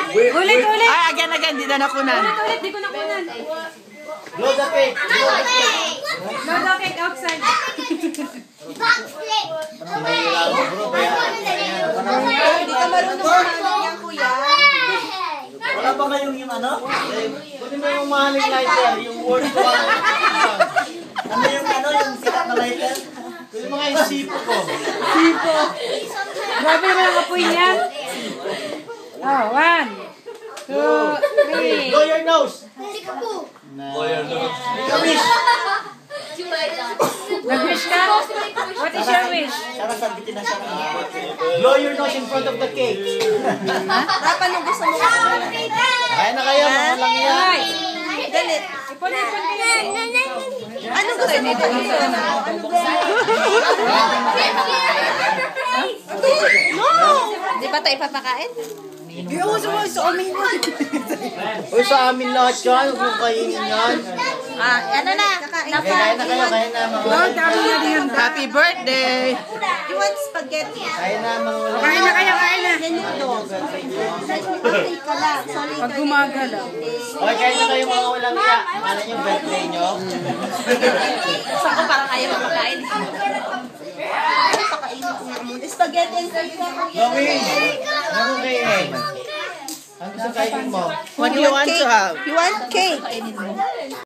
Ulit. Ay, again, di na nakunan. Ulit, di ko nakunan. Blow the cake. Blow the cake outside. Hindi ka marunong kumain yan, kuya. Wala pa kayong yung ano? Kunin mo yung mahaling lighter, yung word ko. Ano yung yung sikat na lighter? Kunin mo nga yung sipo ko. Sipo. Grabe naman ang apoy niyan. Oh, 1, 2, 3. Blow your nose. Blow your nose. Wish. Nag-wish ka? What is your wish? Sarah, sabitin na siya. Blow your nose in front of the cake. Dapat nung gusto mo. Kaya na kayo, mga lang yan. Galit. Ipon-ipon ka yan. Anong gusto mo? Di ba tayo ipapakain? Uy, sa amin lahat yan. Huwag mong kainin yan. Ano na? Kaya na kayo, kaya na mga Happy birthday! You want spaghetti? Kaya na mga wala. Kain na. Pag gumagalaw. Okay, kaya na kayo mga walang iya. Alam yung birthday nyo? Saan ko parang ayaw makain? Spaghetti and Gawin! Ano kainin? Ano gusto kainin mo? What do you want to have? You want cake?